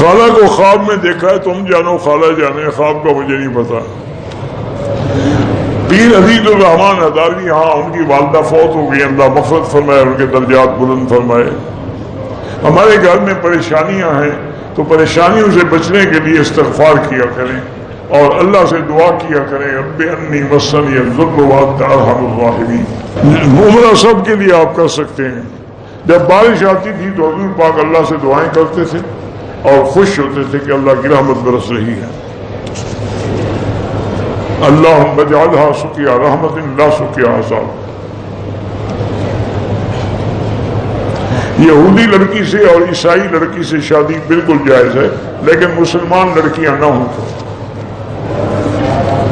خالہ کو خواب میں دیکھا ہے، تم جانو خالہ جانے، خواب کا مجھے نہیں پتا۔ پیر عزیز الرحمان ہداوی، ہاں ان کی والدہ فوت ہو گئی، اللہ مغفرت فرمائے، ان کے درجات بلند فرمائے۔ ہمارے گھر میں پریشانیاں ہیں تو پریشانیوں سے بچنے کے لیے استغفار کیا کریں اور اللہ سے دعا کیا کریں، رب انی مسنی الضر وانت ارحم الراحمین۔ عمرہ سب کے لیے آپ کر سکتے ہیں۔ جب بارش آتی تھی تو حضور پاک اللہ سے دعائیں کرتے تھے اور خوش ہوتے تھے کہ اللہ کی رحمت برس رہی ہے۔ اللہم اجعلھا سقیا رحمت لا سقیا عذاب۔ یہودی لڑکی سے اور عیسائی لڑکی سے شادی بالکل جائز ہے، لیکن مسلمان لڑکیاں نہ ہوں تو۔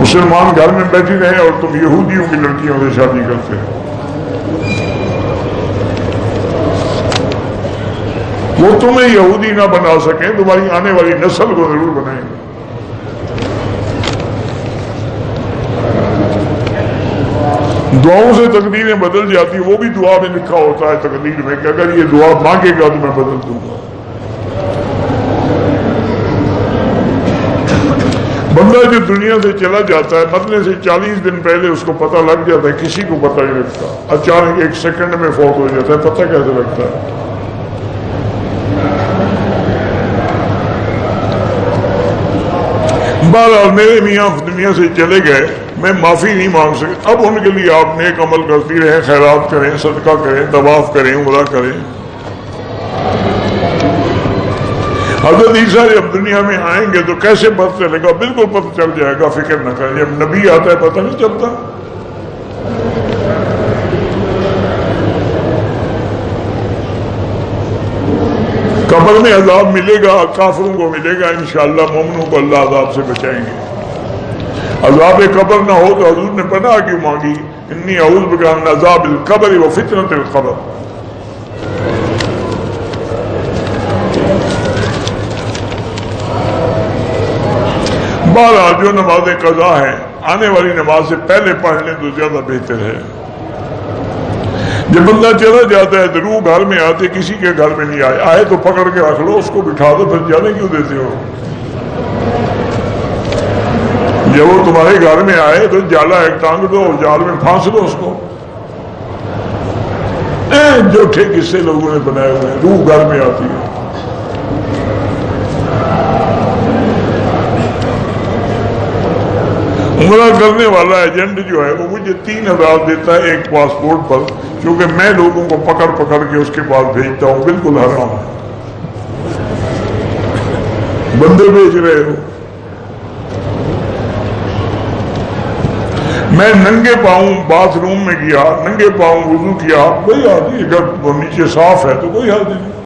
مسلمان گھر میں بیٹھی رہیں اور تم یہودیوں کی لڑکیوں سے شادی کرتے ہیں، وہ تمہیں یہودی نہ بنا سکیں، تمہاری آنے والی نسل کو ضرور بنائیں گے۔ دعاؤں سے تقدیریں بدل جاتی، وہ بھی دعا میں لکھا ہوتا ہے تقدیر میں کہ اگر یہ دعا مانگے گا تو میں بدل دوں گا۔ بندہ جو دنیا سے چلا جاتا ہے مرنے سے 40 دن پہلے اس کو پتہ لگ جاتا ہے، کسی کو پتہ نہیں لگتا، اچانک 1 سیکنڈ میں فوت ہو جاتا ہے، پتہ کیسے لگتا ہے؟ بہرحال میرے میاں دنیا سے چلے گئے، میں معافی نہیں مانگ سکتا، اب ان کے لیے آپ نیک عمل کرتی رہیں، خیرات کریں، صدقہ کریں، طواف کریں، عمرہ کریں۔ حضرت عیسیٰ جب دنیا میں آئیں گے تو کیسے پتہ چلے گا؟ بالکل پتہ چل جائے گا، فکر نہ کریں۔ جب نبی آتا ہے پتہ نہیں چلتا۔ قبر میں عذاب ملے گا، کافروں کو ملے گا، انشاءاللہ مومنوں کو اللہ عذاب سے بچائیں گے۔ عذاب قبر نہ ہو تو حضور نے پناہ کیوں مانگی؟ انی اعوذ بک من عذاب القبر و فتنۃ القبر۔ بہرحال جو نماز قضا ہے آنے والی نماز سے پہلے پڑھ لیں تو زیادہ بہتر ہے۔ جب بندہ چلا جاتا ہے تو روح گھر میں آتے، کسی کے گھر میں نہیں آئے تو پکڑ کے رکھ لو، اس کو بٹھا دو، پھر جانے کیوں دیتے ہو؟ جب وہ تمہارے گھر میں آئے تو جالا ایک ٹانگ دو اور جال میں پھانس دو اس کو۔ جھوٹے قصے لوگوں نے بنائے ہوئے ہیں، روح گھر میں آتی ہے۔ عمرہ کرنے والا ایجنٹ جو ہے وہ مجھے 3000 دیتا ہے ایک پاسپورٹ پر، کیونکہ میں لوگوں کو پکڑ پکڑ کے اس کے پاس بھیجتا ہوں، بالکل حرام ہے۔ بندے بیچ رہے ہو۔ میں ننگے پاؤں باتھ روم میں گیا، ننگے پاؤں وضو کیا، کوئی حرج نہیں، اگر وہ نیچے صاف ہے تو کوئی حرج نہیں۔